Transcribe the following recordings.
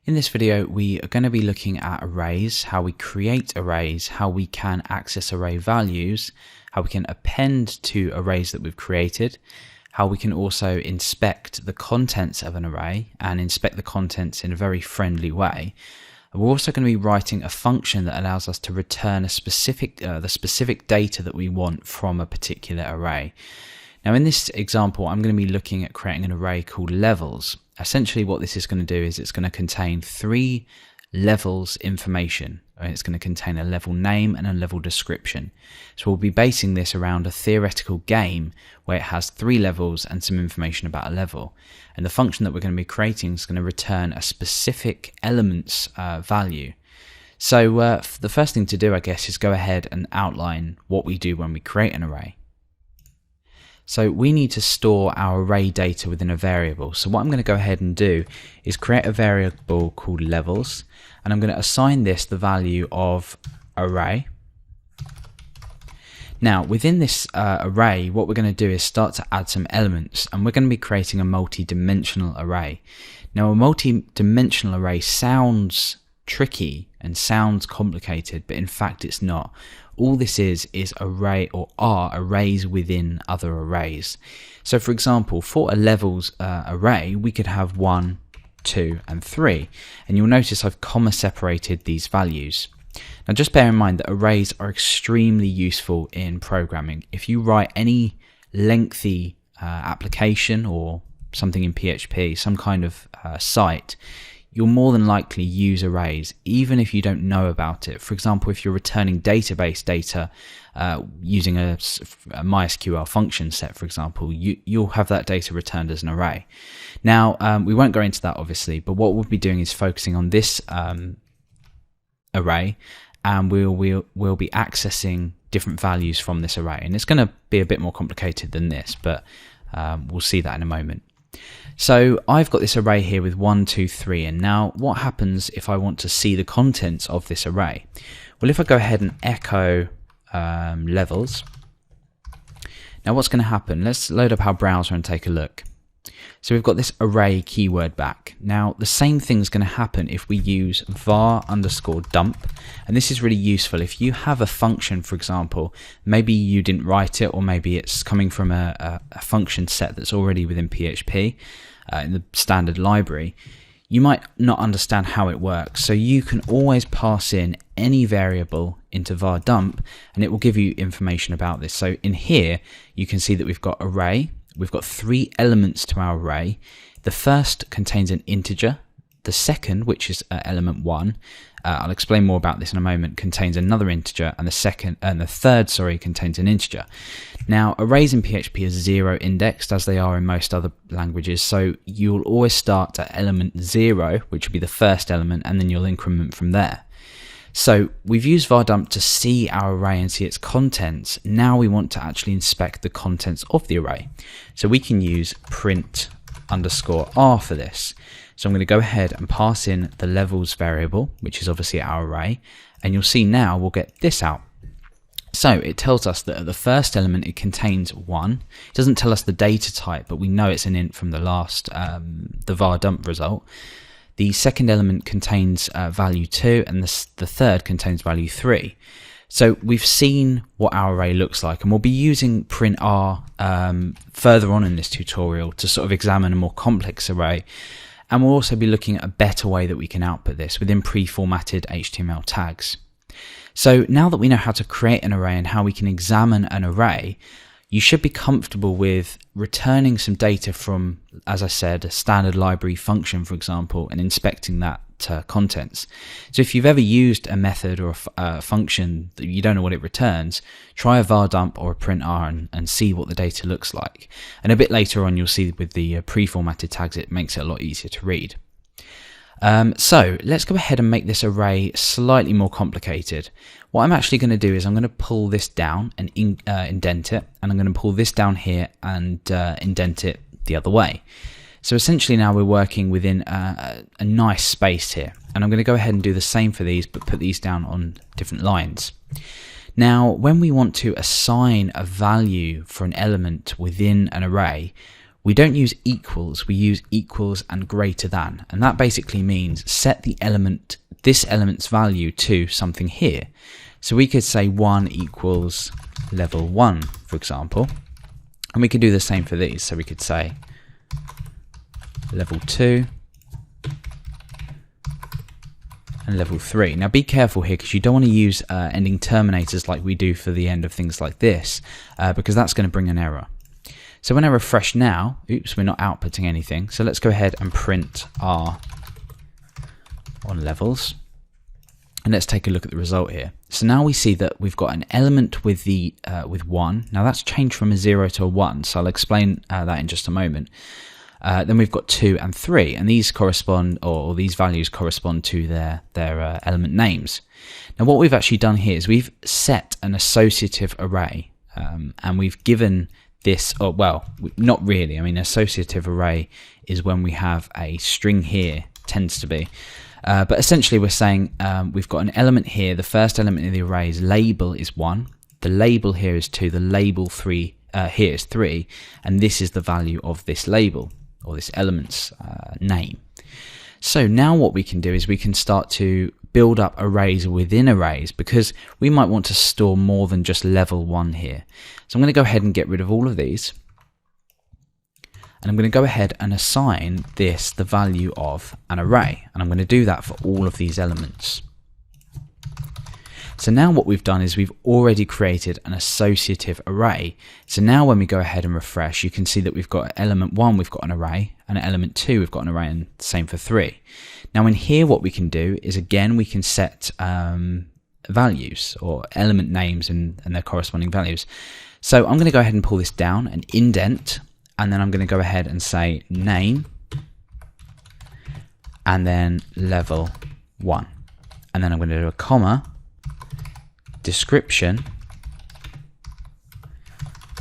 In this video, we are going to be looking at arrays, how we create arrays, how we can access array values, how we can append to arrays that we've created, how we can also inspect the contents of an array and inspect the contents in a very friendly way. We're also going to be writing a function that allows us to return the specific data that we want from a particular array. Now in this example, I'm going to be looking at creating an array called levels. Essentially what this is going to do is it's going to contain 3 levels information. It's going to contain a level name and a level description. So we'll be basing this around a theoretical game where it has 3 levels and some information about a level. And the function that we're going to be creating is going to return a specific elements value. So the first thing to do, I guess, is go ahead and outline what we do when we create an array. So we need to store our array data within a variable. So what I'm going to go ahead and do is create a variable called levels, and I'm going to assign this the value of array. Now within this array, what we're going to do is start to add some elements, and we're going to be creating a multi-dimensional array. Now a multi-dimensional array sounds tricky and sounds complicated, but in fact it's not. All this is array or are arrays within other arrays. So for example, for a levels array, we could have 1, 2 and 3, and you'll notice I've comma separated these values. Now just bear in mind that arrays are extremely useful in programming. If you write any lengthy application or something in PHP, some kind of site, you'll more than likely use arrays, even if you don't know about it. For example, if you're returning database data using a MySQL function set, for example, you'll have that data returned as an array. Now, we won't go into that, obviously, but what we'll be doing is focusing on this array, and we'll be accessing different values from this array. And it's going to be a bit more complicated than this, but we'll see that in a moment. So I've got this array here with 1, 2, 3, and now what happens if I want to see the contents of this array? Well, if I go ahead and echo levels, now what's going to happen? Let's load up our browser and take a look. So we've got this array keyword back. Now the same thing's going to happen if we use var_dump, and this is really useful. If you have a function, for example, maybe you didn't write it, or maybe it's coming from a function set that's already within PHP in the standard library, you might not understand how it works. So you can always pass in any variable into var_dump and it will give you information about this. So in here you can see that we've got array. We've got 3 elements to our array. The first contains an integer. The second, which is element 1, I'll explain more about this in a moment, contains another integer, and the third, contains an integer. Now, arrays in PHP are 0 indexed, as they are in most other languages, so you'll always start at element 0, which will be the first element, and then you'll increment from there. So we've used var_dump to see our array and see its contents. Now we want to actually inspect the contents of the array. So we can use print_r for this. So I'm going to go ahead and pass in the levels variable, which is obviously our array, and you'll see now we'll get this out. So it tells us that at the first element it contains 1. It doesn't tell us the data type, but we know it's an int from the last, the var_dump result. The second element contains value 2, and the third contains value 3. So we've seen what our array looks like, and we'll be using print_r further on in this tutorial to sort of examine a more complex array. And we'll also be looking at a better way that we can output this within pre-formatted HTML tags. So now that we know how to create an array and how we can examine an array, you should be comfortable with returning some data from, as I said, a standard library function, for example, and inspecting that contents. So if you've ever used a method or a function that you don't know what it returns, try a var_dump or a print_r and see what the data looks like. And a bit later on, you'll see with the pre-formatted tags, it makes it a lot easier to read. So let's go ahead and make this array slightly more complicated. What I'm actually going to do is I'm going to pull this down and indent it, and I'm going to pull this down here and indent it the other way. So essentially now we're working within a nice space here, and I'm going to go ahead and do the same for these, but put these down on different lines. Now when we want to assign a value for an element within an array, we don't use equals, we use equals and greater than. And that basically means set the element, this element's value to something here. So we could say 1 equals level 1, for example. And we could do the same for these. So we could say level 2 and level 3. Now be careful here, because you don't want to use ending terminators like we do for the end of things like this, because that's going to bring an error. So when I refresh now, oops, we're not outputting anything. So let's go ahead and print R on levels. And let's take a look at the result here. So now we see that we've got an element with the with 1. Now that's changed from a 0 to a 1. So I'll explain that in just a moment. Then we've got 2 and 3, and these correspond, or these values correspond to their element names. Now what we've actually done here is we've set an associative array, and we've given this, or well, not really. I mean, associative array is when we have a string here, tends to be. But essentially we're saying we've got an element here. The first element in the array's label is 1. The label here is 2. The label 3 here is 3. And this is the value of this label, or this element's name. So now what we can do is we can start to build up arrays within arrays, because we might want to store more than just level 1 here. So I'm going to go ahead and get rid of all of these. And I'm going to go ahead and assign this the value of an array. And I'm going to do that for all of these elements. So now what we've done is we've already created an associative array. So now when we go ahead and refresh, you can see that we've got element 1, we've got an array, and at element 2, we've got an array, and the same for 3. Now in here, what we can do is, again, we can set values, or element names and their corresponding values. So I'm going to go ahead and pull this down and indent, and then I'm going to go ahead and say name, and then level 1. And then I'm going to do a comma, description,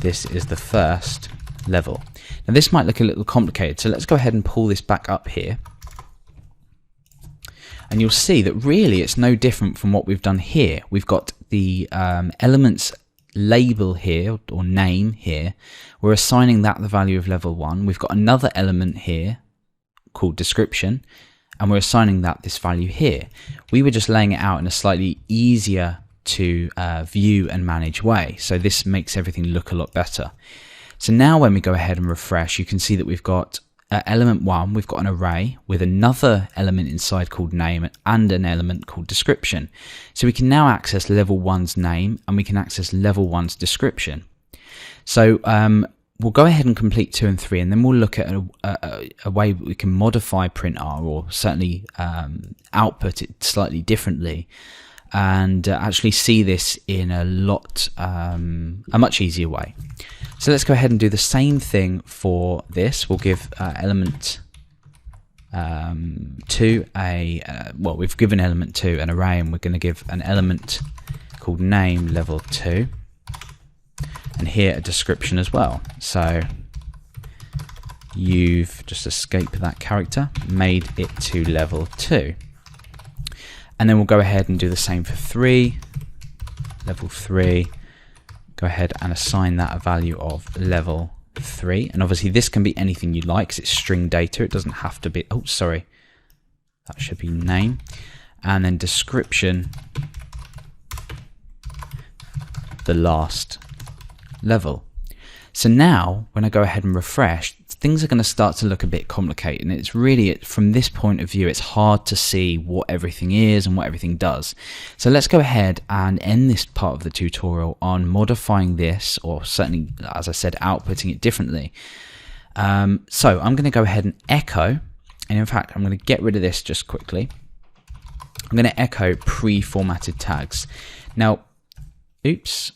this is the first level. Now this might look a little complicated, so let's go ahead and pull this back up here. And you'll see that really it's no different from what we've done here. We've got the elements label here, or name here. We're assigning that the value of level 1. We've got another element here called description, and we're assigning that this value here. We were just laying it out in a slightly easier to view and manage way. So this makes everything look a lot better. So now when we go ahead and refresh, you can see that we've got element 1, we've got an array with another element inside called name and an element called description. So we can now access level 1's name, and we can access level 1's description. So we'll go ahead and complete 2 and 3, and then we'll look at a way that we can modify printr, or certainly output it slightly differently, and actually see this in a much easier way. So let's go ahead and do the same thing for this. We'll give element 2 well, we've given element 2 an array, and we're going to give an element called name level 2, and here a description as well. So you've just escaped that character, made it to level 2. And then we'll go ahead and do the same for 3, level 3, go ahead and assign that a value of level 3. And obviously this can be anything you like, because it's string data, it doesn't have to be, oh sorry, that should be name. And then description, the last level. So now when I go ahead and refresh, things are going to start to look a bit complicated, and it's really, from this point of view, it's hard to see what everything is and what everything does. So let's go ahead and end this part of the tutorial on modifying this, or certainly, as I said, outputting it differently. So I'm going to go ahead and echo, and in fact I'm going to get rid of this just quickly. I'm going to echo pre-formatted tags. Now, oops.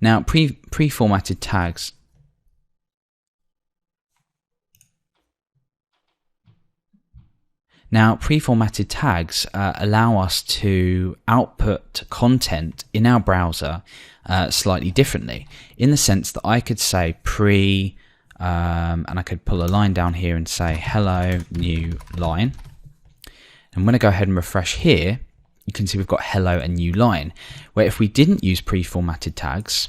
Now pre-formatted tags allow us to output content in our browser slightly differently, in the sense that I could say and I could pull a line down here and say hello new line. And when I go ahead and refresh here, you can see we've got hello and new line, where if we didn't use pre-formatted tags,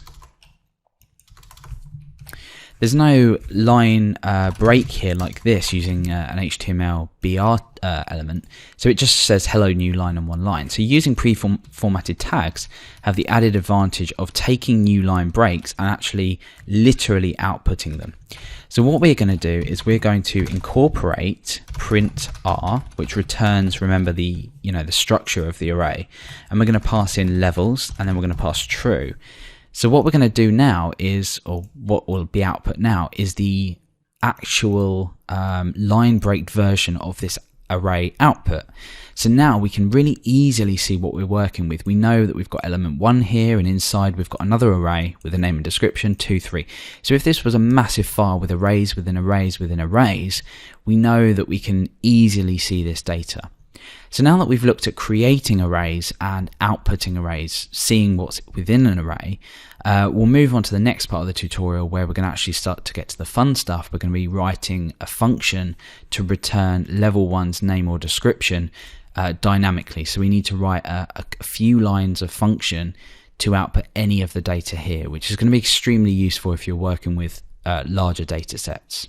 There's no line break here like this using an HTML BR element, so it just says hello new line on one line. So using pre-formatted tags have the added advantage of taking new line breaks and actually literally outputting them. So what we're going to do is we're going to incorporate print R, which returns, remember, the structure of the array, and we're going to pass in levels, and then we're going to pass true. So what we're going to do now is, or what will be output now, is the actual line break version of this array output. So now we can really easily see what we're working with. We know that we've got element 1 here, and inside we've got another array with a name and description, 2, 3. So if this was a massive file with arrays within arrays within arrays, we know that we can easily see this data. So now that we've looked at creating arrays and outputting arrays, seeing what's within an array, we'll move on to the next part of the tutorial where we're going to actually start to get to the fun stuff. We're going to be writing a function to return level 1's name or description dynamically. So we need to write a few lines of function to output any of the data here, which is going to be extremely useful if you're working with larger data sets.